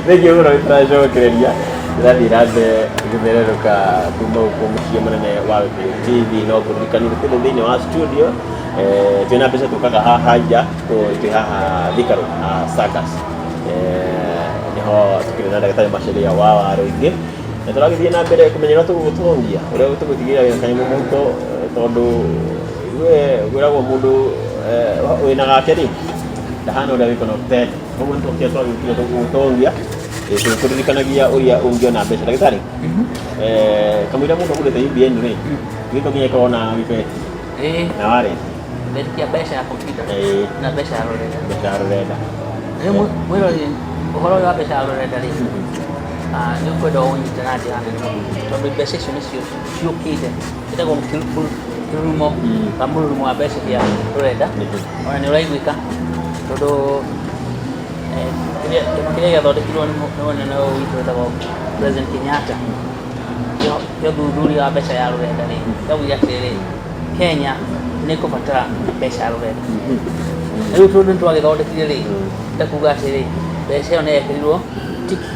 Thengiũ mũno nĩtũracokereria tũrathiĩ gũthererũka kuma gũkũ mũciĩ mũnene wa TV no kũririkania tũrĩ thĩinĩ wa studio twĩna mbeca tũkaga haha nja twĩ haha Thika Road Circus nĩho tũkĩrĩ na ndagĩtarĩ Macharia wa Warũingĩ na tũragĩthiĩ na mbere kũmenya ũrĩa tũgũgũtongia ũrĩa tũgũtigĩrĩra kanyamũ mũhuko tondũ gwĩragwo mũndũ wĩna gake rĩ ndahana ũrĩa wĩkona ũtete koguo nĩtũkĩra twagĩũkire tũgũgũtongia tũkũririkanagia ũrĩa ũngĩona mbeca ndagĩtarĩ kamũira mũndũ agũrĩte UBN rĩ gĩko gĩkoragwo na gĩbeti na wareti ya mbeca ya kompyuta na mbeca ya rũrenda. Mbeca ya rũrenda Mwĩrori ũhoro wa mbeca ya rũrenda rĩ nĩ ũkwenda ũnyite na njĩra nene mũno tondũ mbeca icio nĩcio ciũkĩte ĩtagwo kĩrurumo ka mũrurumo wa mbeca cia rũrenda ona nĩ ũraiguĩka tondũ kĩrĩa gĩathondekirwo nĩ mũnene ũyũ witũ wĩtagwo President Kenyatta kĩa ũthuthuria wa mbeca ya rũrenda rĩ yaugire atĩrĩrĩ Kenya nĩ kũbatara mbeca ya rũrenda rĩu tondũ nĩtwagĩthondekire rĩ ndakuga atĩrĩ mbeca ĩyo nĩyekĩrirwo tiki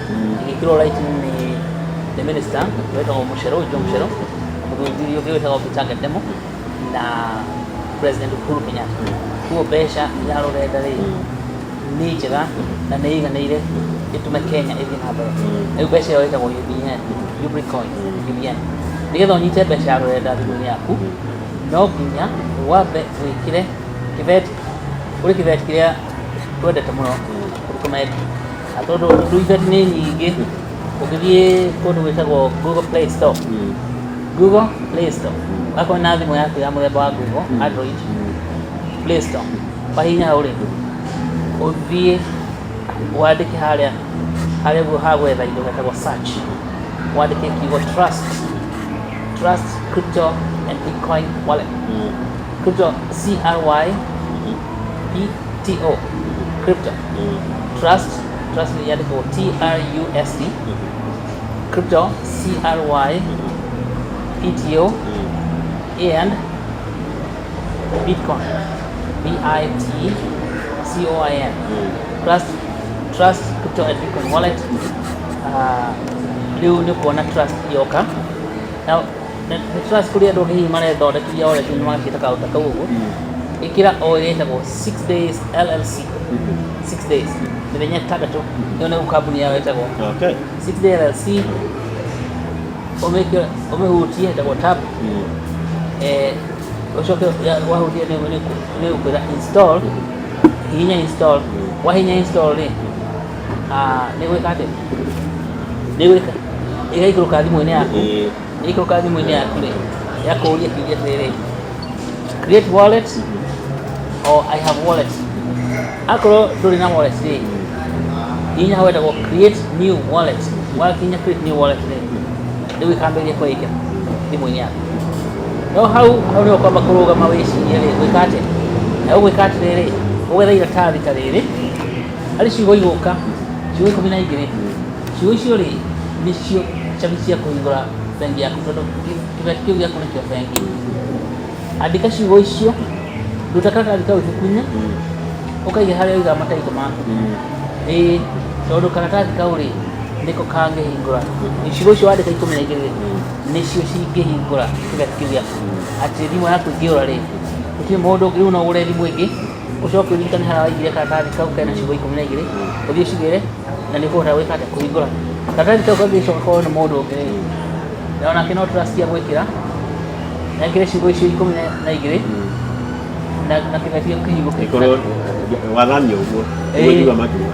ĩgĩkĩrwo raiti nĩ the minister wĩtagwo Mũcherũ Joe Mũcherũ mũthuthuria ũngĩ wĩtagwo Peter Ng'endemo na President Uhuru Kenyatta kuo mbeca ya rũrenda rĩ nĩ njega na nĩ iganĩire ĩtũme Kenya ĩthiĩ na mbere rĩu mbeca ĩyo ĩtagwo UBN UBN nĩgetha ũnyite mbeca ya rũrenda thimũ-inĩ yaku no nginya wambe wĩkĩre kĩbeti kũrĩ kĩbeti kĩrĩa twendete mũno recommend na tondũ ibeti nĩ nyingĩ ũgĩthiĩ kũndũ gwĩtagwo Google Play Store Google Play Store wakorwo na thimũ yaku ya mũthemba wa Google Android Play Store wahihinya hau rĩ ũthiĩ wandĩke harĩa ha gwetha indo hetagwo search wandĩke kiugo trust crypto and Bitcoin wallet crypto CRYPTO crypto trust ni yandĩkwo TRUST crypto CRYPTO and Bitcoin BITCOIN trust crypto and Bitcoin wallet rĩu nĩ kuona trust yoka now trust kũrĩ andũ hihi marethondekia wallet nĩ magakĩta kaũndũ kau ũguo ĩkĩra o ĩrĩa ĩtagwo 6 days LLC 6 days mĩthenya 6 ĩyo nĩguo kambuni yao ĩtagwo 6 day LLC ũmĩhutie ĩtagwo tab ũcoke wahutia nĩ ũkwĩra install hihinya install wahihinya install rĩ nĩ gwĩka atĩ ĩgaikũrũka thimũ-inĩ yaku rĩ yakũria kĩũria atĩrĩrĩ create wallet or I have wallet akorwo ndũrĩ na wallet rĩ hihinya hau hetagwo create new wallet wakinya create new wallet rĩ rĩu ĩkambĩrĩria kwĩikia thimũ-inĩ yaku no hau nĩ ũkwamba kũrũgama wĩcirie rĩ gwĩka atĩ na ũgwĩka atĩrĩrĩ ũgetha iratathi ta rĩrĩ harĩ ciugo igũka ciugo 12 ciugo icio rĩ nĩcio cabi cia kũhingũra bengi yaku tondũ kĩbeti kĩu gĩaku nĩkĩo bengi andĩka ciugo icio ruta karatathi kau ibuku-inĩ ũkaiga harĩa ũigaga matarĩko maku tondũ karatathi kau rĩ nĩko kangĩhingũra ciugo icio wandĩka 12 nĩcio cingĩhingũra kĩbeti kĩu gĩaku atĩ thimũ yaku ĩngĩũra rĩ gũtirĩ mũndũ ũngĩ rĩu no ũgũre thimũ ĩngĩ ũcoke ũririkane harĩa waigire karatathi kau kena ciugo 12 ũthiĩ ũcigĩre na nĩũkũhota gwĩka atĩa kũhingũra karatathi kau kangĩcoka korwo nĩ mũndũ ũngĩ na onake no trust ya gwĩkĩra na ekĩre ciugo icio 12 na kĩbeti gĩaku kĩhingũke wathamio ũguo ũguo makĩria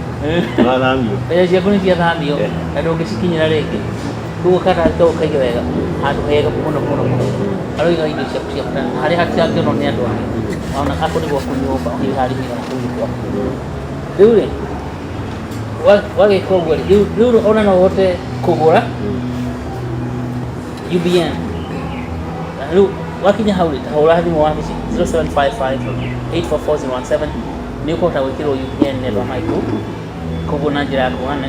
wathamio mbeca ciaku nĩ ciathamio na ndũngĩcikinyĩra rĩngĩ koguo karatathi kau kaige wega handũ hega mũno aroiga indo ciaku cia bata harĩa hatangĩonwo nĩ andũ angĩ ona ako nĩ gwaku nyũmba ũhiharĩria kũu gwaku rĩu rĩ wagĩka ũguo rĩu ona no ũhote kũgũra UBN rĩu wakinya hau rĩ ta hũra thimũ wabici 0755844017 nĩ ũkũhota gwĩkĩrwo UBN nenda maiku koguo na njĩra ya kuona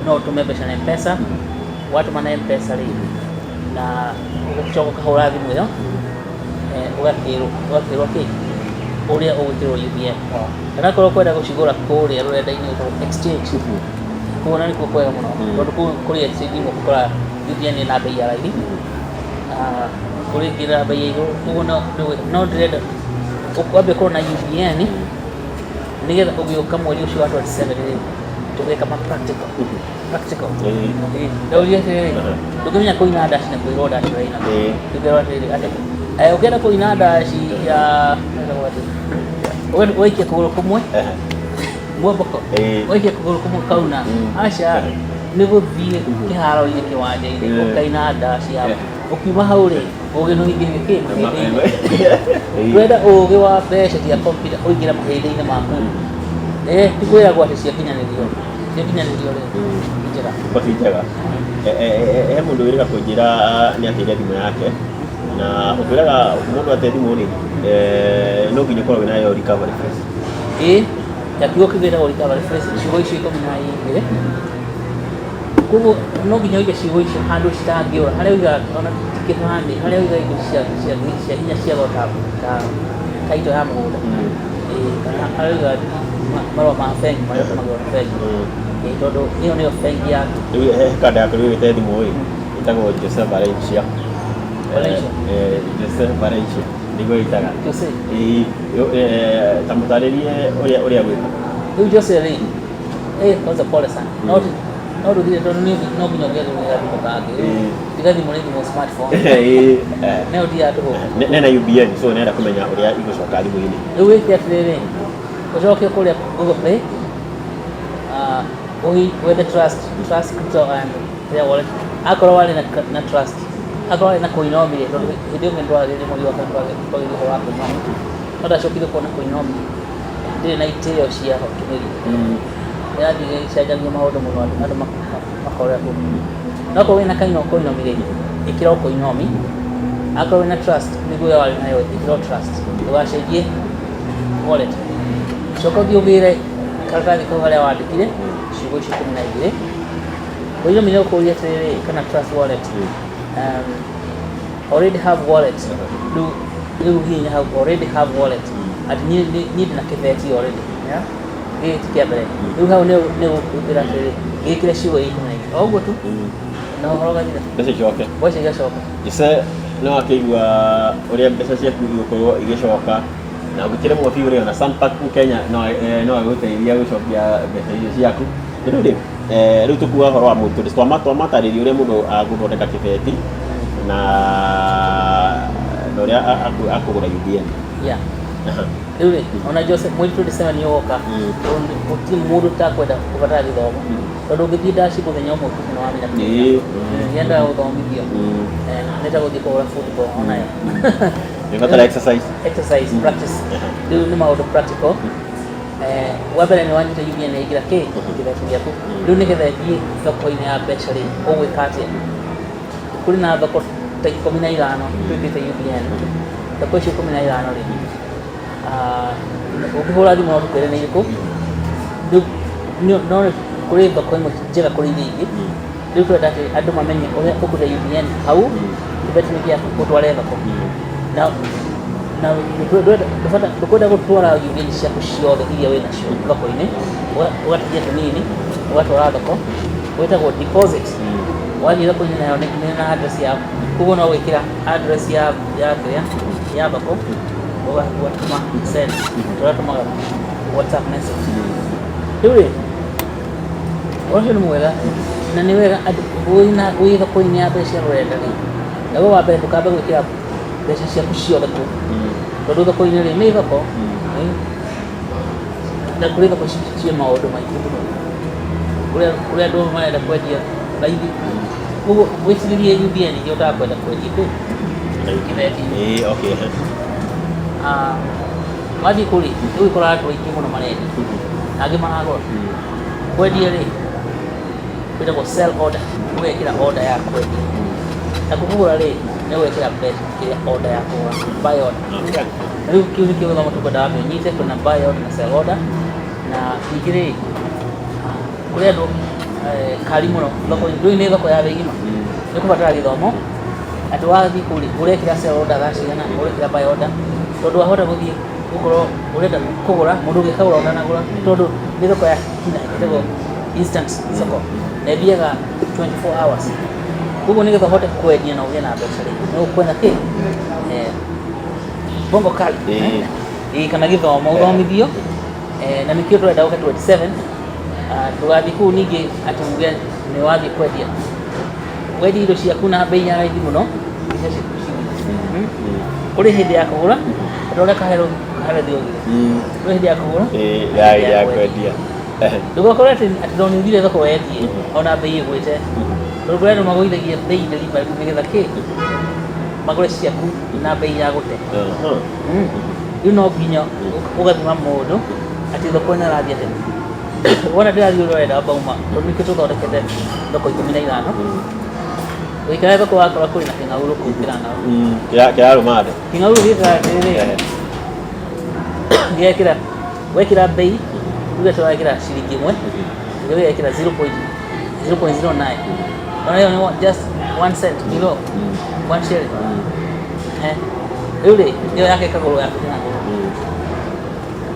no ũtũme mbeca na M-Pesa watũma na M-Pesa rĩ na ũgacoka ũkahũra thimũ ĩyo ũgakĩrwo kĩ ũrĩa ũgwĩkĩrwo UBN kana korwo kwenda gũcigũra kũrĩa rũrenda-inĩ rwĩtagwo exchange kuona niko kwega muno tondu kuri exchange mo kukora UPN na bei ya raini kuri gira bei yo kuona no direct ukwabe kona UPN nigetha ugioka mweri ucio wa 27 tugeka ma practical ndio yeye tukimenya kuina dash na kuiro dash raina tukero ati ukenda kuina dash ya weke kuguru kumwe mwabako weke kuguru kumwe kauna acha niguthie kiharo-ini kiwanja-ini ukaina dash ya ukiuma hau ri ugi no ingĩ kĩ twenda ũgĩ wa mbeca cia computer ũingĩra mahĩndĩ-inĩ maku tikwĩragwo atĩ ciakinyanĩrio rĩ njĩra basi njega he mũndũ wĩrĩga kũnjĩra nĩ atĩire thimũ yake na ũkwĩraga mũndũ atĩ thimũ rĩ no nginya ũkorwo wĩnayo recovery phrase yakiugo kĩgĩragwo recovery phrase ciugo icio 12 koguo no nginya ũige ciugo icio handũ citangĩũra harĩa ũigaga ona kĩhande harĩa ũigaga indo cia hinya cia gota kaito ya mũgũnda kana harĩa ũigaga marũa ma bengi marĩa ũtũmagĩrwo nĩ bengi tondũ ĩyo nĩyo bengi yaku rĩu he kanda yaku rĩu ĩte thimũ ĩ ĩtagwo Joseph Valencia Joseph Valencia nĩguo ĩtaga ta mũtarĩrie ũrĩa gwĩka rĩu Joseph rĩ kwanza pole sana no rudire tondu no nginya ũgĩe thimũ kangĩ tiga thimũ nĩ thimũ smartphone no ndia andũ nena UBN so nenda kũmenya ũrĩa igũcoka thimũ-inĩ rĩu wĩke atĩrĩrĩ ũcoke kũrĩa Google Play wethe trust crypto and their wallet akorwo warĩ na trust akorwo warĩ na Coinomi tondũ hĩndĩ ĩmwe ndwarĩrĩ mweri wa kana twagĩrĩirwo wa Coinomi no ndacokire kuona Coinomi ndĩrĩ na itĩo cia kĩmĩri yathire ĩcenjagia maũndũ mũno andũ makorera kuo no korwo wĩna Coinomi rĩ ĩkĩra Coinomi akorwo wĩna trust nĩguo warĩ nayo ĩkĩra trust ndũgacenjie wallet coka ũthiĩ ũgĩre karatathi kau harĩa wandĩkire ciugo icio 12 Coinomi nĩ ũkũria atĩrĩrĩ kana trust wallet already have wallet rĩu hihinya hau already have wallet ati niĩ ndĩna kĩbeti already gĩti kĩa mbere rĩu hau nĩ ũkwĩra atĩrĩrĩ gĩkĩre ciugo 12 o ũguo tu na ũhoro gathira mbeca icoke mbeca igacoka ice no akĩigua ũrĩa mbeca ciaku igũkorwo igĩcoka na gũtirĩ mwabi ũrĩ ona Sampark Kenya no agũteithia gũcokia mbeca icio ciaku rĩu tũkuga ũhoro wa mũndũ twamatarĩria ũrĩa mũndũ agũthondeka kĩbeti na ũrĩa akũgũra UBN rĩu rĩ ona Joseph mweri 27 nĩ ũgoka gũtirĩ mũndũ ũtakwenda kũbatara gĩthomo tondũ ũngĩthiĩ ndaci mũthenya ũmwe nĩ wamenya nĩendaga gũthomithio nĩtagwo gũthiĩ kũhũra football onayo nĩbatara exercise practice rĩu nĩ maũndũ practical wa mbere nĩ wanyita UBN ĩgira kĩbeti gĩaku rĩu nĩgetha thiĩ thoko-inĩ ya mbeca rĩ ũgwĩka atĩa kũrĩ na thoko ta 15 twĩkĩte UBN thoko icio 15 rĩ ũkĩhũra thimũ no tũkwĩre nĩ irĩkũ no kũrĩ thoko imwe njega kũrĩ iria ingĩ rĩu twenda atĩ andũ mamenye ũrĩa ũkũruta UBN hau kĩbeti nĩ gĩaku ũtware thoko na ndũkwenda gũtwara UBN ciaku ciothe iria wĩ nacio thoko-inĩ ũgatijia tũnini ũgatwara thoko gwĩtagwo deposit wathiĩ thoko-inĩ nayo nĩ na address yaku koguo no gwĩkĩra address ya thoko ũgatũma send tũratũmaga WhatsApp message rĩu rĩ ũcio nĩ mwega na nĩ wega wĩ thoko-inĩ ya mbeca rũrenda rĩ naguo wa mbere ndũkambe gwĩkĩra mbeca ciaku ciothe kũu tondũ thoko-inĩ rĩ nĩ thoko na kũrĩ thoko ciĩ maũndũ maingĩ mũno kũrĩa andũ marenda kwendia raithi ũguo wĩcirĩrie UBN iria ũtakwenda kwendia kũu kĩbeti-inĩ wathiĩ kũrĩ rĩu ĩkora andũ aingĩ mũno marendia na angĩ maragũra kwendia rĩ kwĩtagwo sell order ũgekĩra order ya kwendia na kũgũra rĩ nĩ gwĩkĩra mbeca kĩrĩa order ya kũgũra buy order rĩu kĩu nĩ kĩo gĩthomo tũkwenda wambe ũnyite kwĩna buy order na sell order na ningĩ rĩ kũrĩ andũ kari mũno thoko-inĩ rĩu nĩ thoko ya thĩgima nĩ kũbatara gĩthomo atĩ wathiĩ kũrĩ ũrekĩra sell order thaa cigana ũrekĩra buy order tondũ wahota gũthiĩ gũkorwo ũrenda kũgũra mũndũ ũngĩ akagũra ũtanagũra tondũ nĩ thoko ya kina ĩtagwo instant soko na biaga 24 hours kuko nigetha hote kwendia na ugia na mbeca rĩ no kwenda ki bongo kali kana githomo uthomithio na nikio turenda uke 27 tugathi kuu ningi ati muge ni wathi kwendia wedi indo ciaku na bei ya raithi muno uri hindi ya kugura ndore kahero thiogire uri hindi ya kugura ya kwendia ndugakora ati ndoni thire thoko wendie ona bei igwite ndugure ndo magoithagia bei delivery nigetha ki magure ciaku na bei ya gute you know nginya ugathima mundu ati thoko ina rathia tene wona ndirathi urenda bauma tonike tuthondekete thoko 15 wikara thoko wakora kuri na king'auru kumbira nao kira rumade king'auru gika ngekira wekira bei ugatoa wekira shilingi 1 ngewe wekira 0.09 ona just 1 cent below 1 shilling yule ndio yake kagoro yake tena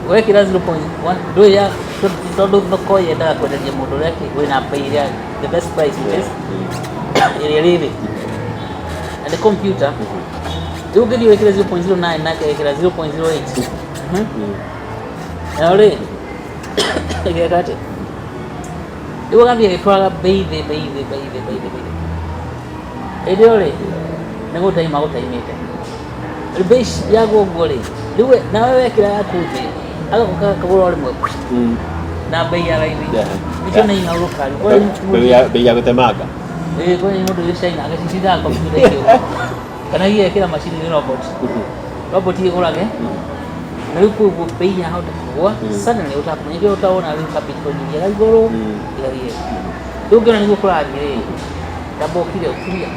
wekira 0.1 ndio ya todo thoko yenda kwenderia mundu yake wina bei ya the best price it is really and the computer you get you wekira 0.09 na wekira 0.08 na ule ikakate ndio ngambia itwara bei ndio ule nego taima gutaimite bei yago ngore ndiwe na wewe wekira yakuthi agakoka kagoro ore mwe na bei ya raithi nicho na ina urukari bei ya gutemanga kwa ni mundu yeshaina agacititha computer hiyo kana hiyo kila machine ni robot igurage na yuko bei ya hauta kwa suddenly utakunywa utaona ile capital nyingi ya igoro ile ndio ndio kwa ajili dabo kile ukulia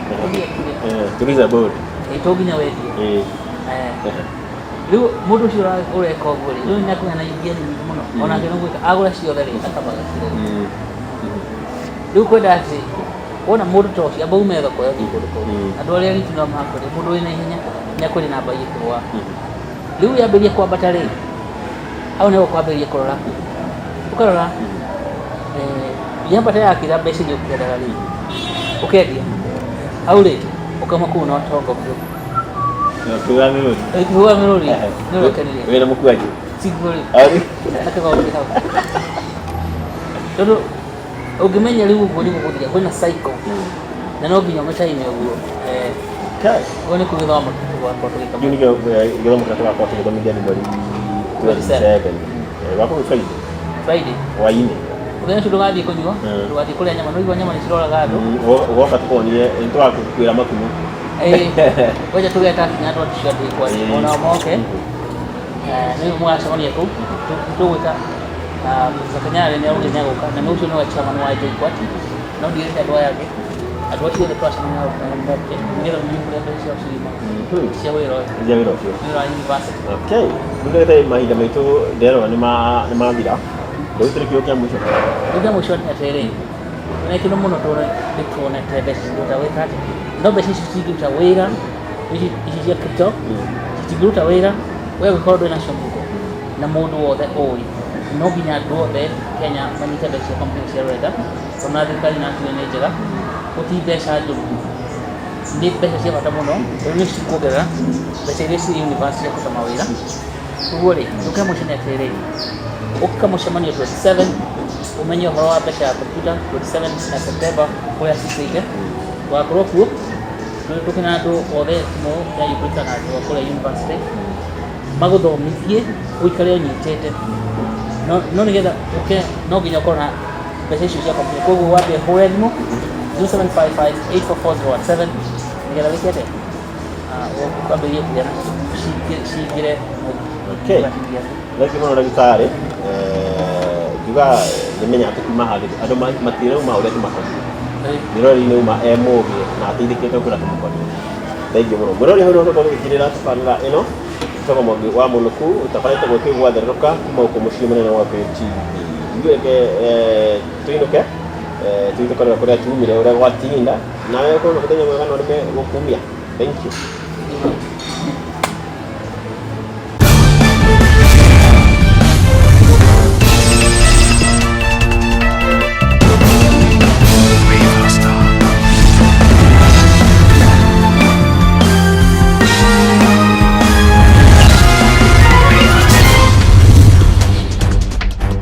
tuliza board itoginya wedi leo mundu cio ureka ũguo rĩ rĩu nĩakuga na ingia nyingĩ mũno ona ngeno gwĩka agũra ciothe rĩ akabaga kire rĩu kwenda atĩ wona mũndũ ta ũcio amba ume thoko yothe kũndũ kũu andũ arĩa ritũ no makore mũndũ wĩna ihenya nĩakũrĩ namba igĩkũrũa rĩu yambĩrĩria kwambata rĩ hau nĩho kwambĩrĩria kũrora ũkarora yambata yakĩra mbeca iria ũkĩendaga rĩ ũkendia hau rĩ ũkauma kũu na ũtonga biũ Kuwa miruri. Kuwa miruri. Ndio kanile. Wewe mkuaje? Siguri. Ari. Nataka waone hapo. Todo ukimenya liu kwa liu kudia kuna cycle. Na no nginya metaime uguo. Kai. Wone kuthoma kitu kwa kutoka. Juni githoma kutoka kwa kutoka milioni 27. Wako Friday. Friday. Waine. Uthenya tugathi kunywa. Tugathi kuria nyama no igwa nyama niciroraga andu. Ugoka tukonie ntwa kukwira makumu. Ngoja tugeta kinya ndo tushadi kwa ona moke ni mwashamani yetu tuweka zakanyale ni auge nyago kana nusu no chama no aje kwa no ndiye ndo yake atwachi ile kwa shama yao kwa mboke ngira mimi kule ndo sio shirima sio wero ni university okay ndio mahinda maitu ndero ni mathira ndio tukio kia mwisho ni atere na kino muno tore dikona tebe ndo weka no besi ciguta wira ici cia crypto ciguta wira wewe kodo na shombuko na mundu wothe oi no nginya andu othe Kenya manyite mbeca company cia renda ona thirikari na tuone njega uti mbeca njũru ni mbeca cia bata muno ni cikuongerera mbeca iria ci university ya kuta mawira uguo ri ukamucania atiri ukamucemania 27 umenye ũhoro wa mbeca ya computer 27 na September kuria cicike wakorwo kuo tukina andu othe mo ya yukuta na andu akore university maguthomithie uikare unyitete no nigetha no nginya ukora mbeca icio cia computer koguo wabe hore thimo 0755844017 nigetha wikete ukambirie kugia cingire okay lakini mwana ndagĩtarĩ juga nimenya atĩ kuma andũ matirauma ũrĩa tũmakonie mirori-inĩ uma mũgĩ na ateithĩkĩte kũrĩa tũmakonie thengiũ mũno mũrori hau nĩũgũkorwo ũgĩkĩrĩra tabarĩra ĩno tũgo Mwangi wa Mũnũku ũtabarĩte gwĩkĩgwo therũka kuma gũkũ mũciĩ mũnene wa TV ithuĩ tũinũke tũitũkanĩra kũrĩa tumire ũrĩa gwatinda nawe ũkorwo na mũthenya mwega na ũrĩme gũkumia thank you